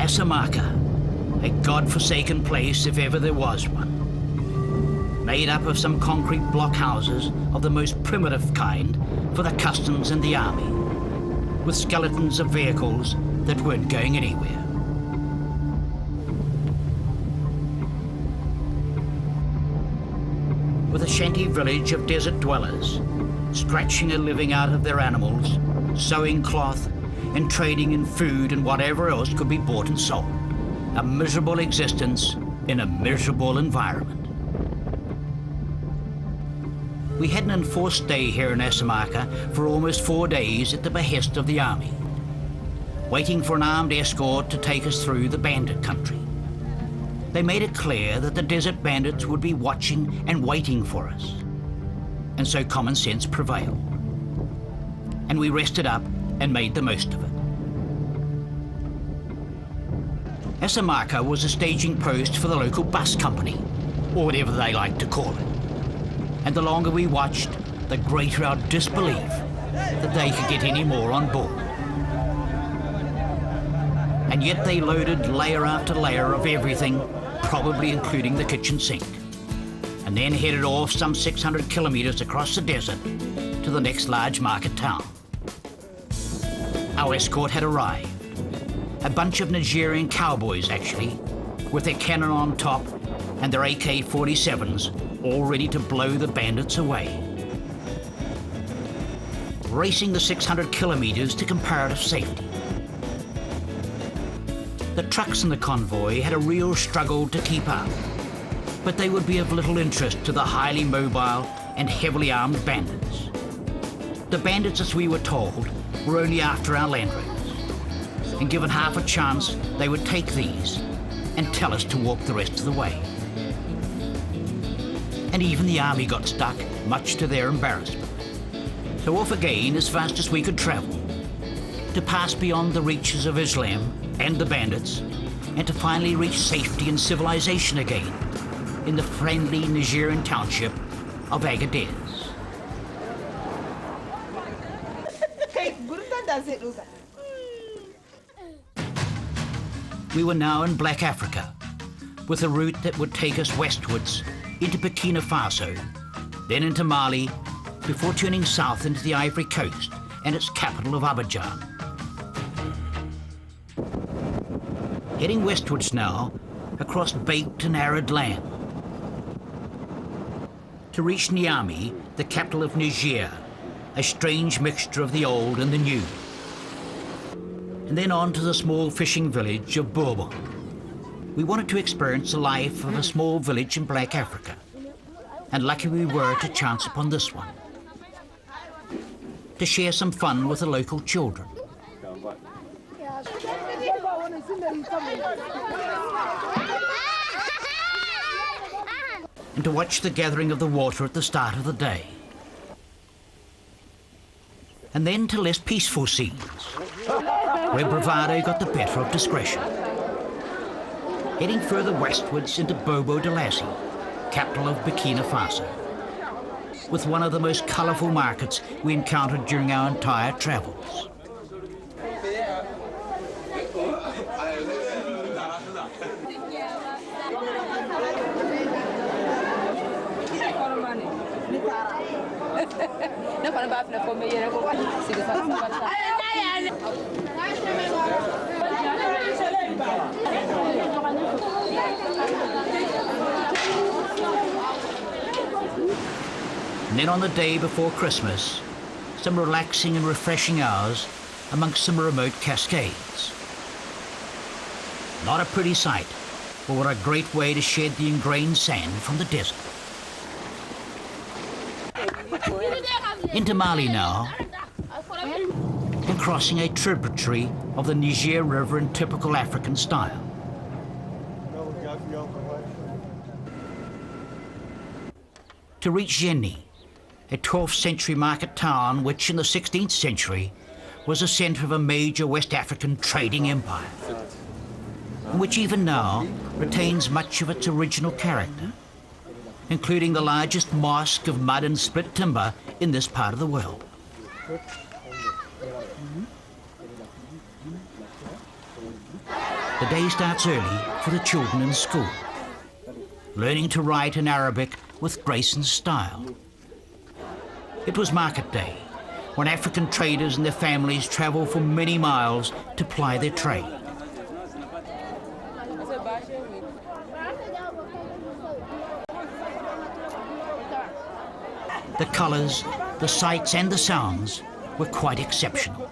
Asamaka, a god-forsaken place if ever there was one. Made up of some concrete block houses of the most primitive kind for the customs and the army, with skeletons of vehicles that weren't going anywhere. With a shanty village of desert dwellers, scratching a living out of their animals, sewing cloth, and trading in food and whatever else could be bought and sold. A miserable existence in a miserable environment. We had an enforced stay here in Asamaka for almost 4 days at the behest of the army, waiting for an armed escort to take us through the bandit country. They made it clear that the desert bandits would be watching and waiting for us. And so common sense prevailed. And we rested up and made the most of it. Asamaka was a staging post for the local bus company, or whatever they like to call it. And the longer we watched, the greater our disbelief that they could get any more on board. And yet they loaded layer after layer of everything, probably including the kitchen sink, and then headed off some 600 kilometers across the desert to the next large market town. Our escort had arrived. A bunch of Nigerian cowboys, actually, with their cannon on top and their AK-47s, all ready to blow the bandits away. Racing the 600 kilometers to comparative safety. The trucks in the convoy had a real struggle to keep up, but they would be of little interest to the highly mobile and heavily armed bandits. The bandits, as we were told, were only after our Land Rovers, and given half a chance, they would take these and tell us to walk the rest of the way. And even the army got stuck, much to their embarrassment. So off again as fast as we could travel, to pass beyond the reaches of Islam and the bandits, and to finally reach safety and civilization again in the friendly Nigerian township of Agadez. We were now in Black Africa, with a route that would take us westwards into Burkina Faso, then into Mali, before turning south into the Ivory Coast and its capital of Abidjan. Heading westwards now, across baked and arid land, to reach Niamey, the capital of Niger, a strange mixture of the old and the new. And then on to the small fishing village of Bourbon. We wanted to experience the life of a small village in Black Africa, and lucky we were to chance upon this one, to share some fun with the local children. And to watch the gathering of the water at the start of the day. And then to less peaceful scenes, where bravado got the better of discretion. Heading further westwards into Bobo Dioulasso, capital of Burkina Faso, with one of the most colourful markets we encountered during our entire travels. And then on the day before Christmas, some relaxing and refreshing hours amongst some remote cascades. Not a pretty sight, but what a great way to shed the ingrained sand from the desert. Into Mali now, and crossing a tributary of the Niger River in typical African style. To reach Djenne, a 12th century market town which in the 16th century was the centre of a major West African trading empire, and which even now retains much of its original character, including the largest mosque of mud and split timber in this part of the world. The day starts early for the children in school, learning to write in Arabic with grace and style. It was market day, when African traders and their families travel for many miles to ply their trade. The colours, the sights and the sounds were quite exceptional.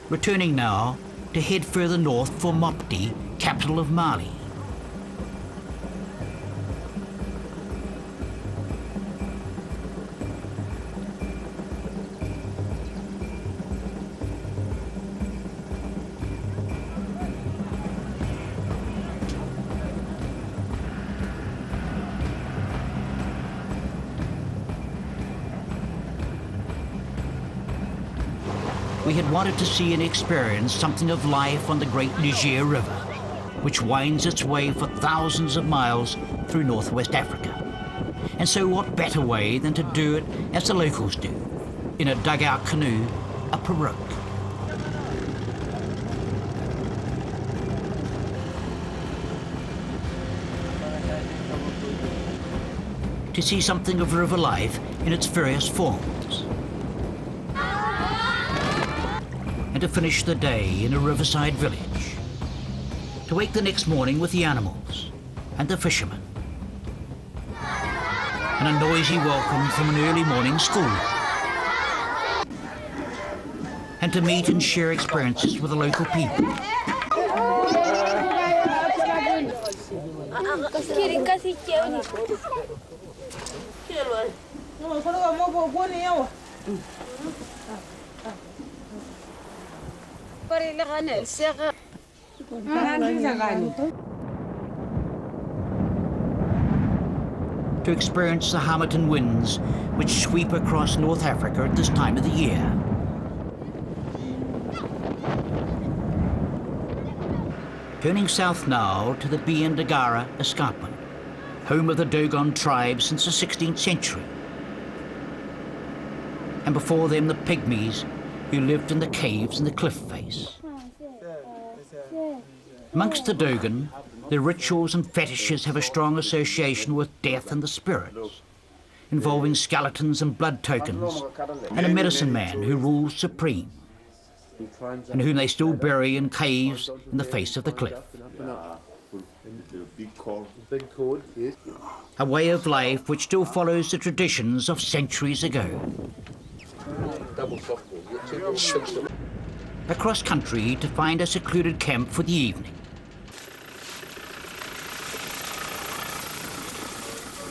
Returning now to head further north for Mopti, capital of Mali. We had wanted to see and experience something of life on the great Niger River, which winds its way for thousands of miles through northwest Africa. And so what better way than to do it as the locals do, in a dugout canoe, a pirogue. To see something of river life in its various forms. And to finish the day in a riverside village. To wake the next morning with the animals and the fishermen. And a noisy welcome from an early morning school. And to meet and share experiences with the local people. To experience the Harmattan winds which sweep across North Africa at this time of the year. Turning south now to the Biendagara escarpment, home of the Dogon tribe since the 16th century. And before them the Pygmies who lived in the caves in the cliff face. Amongst the Dogon, their rituals and fetishes have a strong association with death and the spirits, involving skeletons and blood tokens, and a medicine man who rules supreme, and whom they still bury in caves in the face of the cliff. A way of life which still follows the traditions of centuries ago. Across country to find a secluded camp for the evening.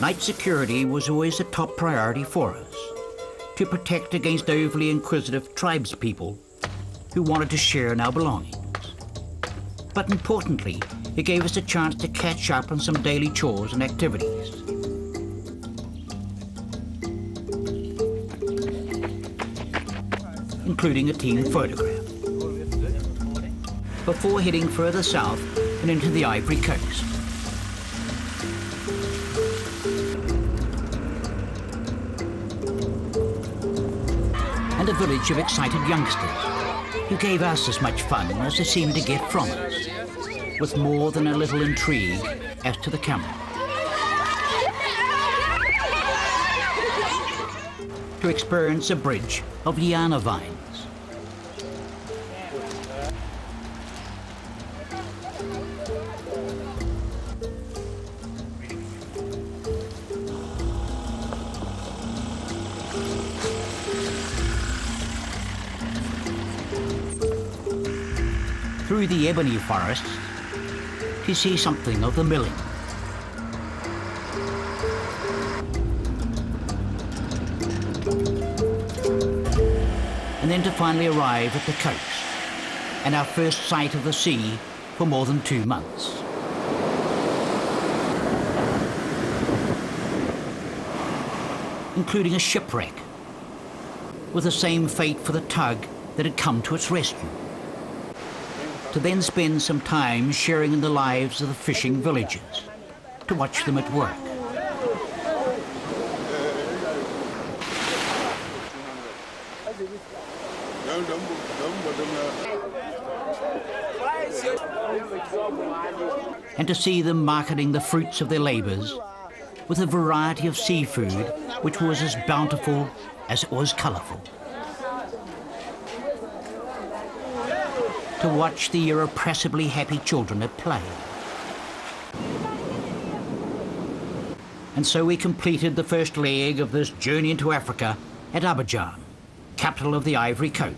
Night security was always a top priority for us, to protect against overly inquisitive tribespeople who wanted to share in our belongings. But importantly, it gave us a chance to catch up on some daily chores and activities. Including a team photograph, before heading further south and into the Ivory Coast. And a village of excited youngsters who gave us as much fun as they seemed to get from us, with more than a little intrigue as to the camera. To experience a bridge of liana vines. Through the ebony forests, to see something of the milling. And then to finally arrive at the coast, and our first sight of the sea for more than 2 months. including a shipwreck, with the same fate for the tug that had come to its rescue. To then spend some time sharing in the lives of the fishing villagers, to watch them at work. And to see them marketing the fruits of their labours with a variety of seafood which was as bountiful as it was colourful. To watch the irrepressibly happy children at play. And so we completed the first leg of this journey into Africa at Abidjan, capital of the Ivory Coast.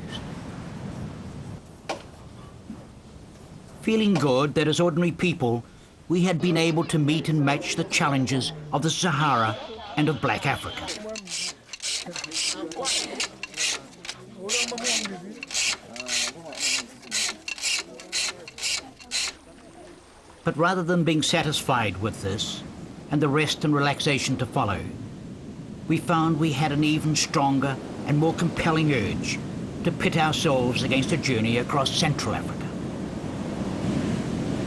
Feeling good that as ordinary people, we had been able to meet and match the challenges of the Sahara and of Black Africa. But rather than being satisfied with this, and the rest and relaxation to follow, we found we had an even stronger and more compelling urge to pit ourselves against a journey across Central Africa.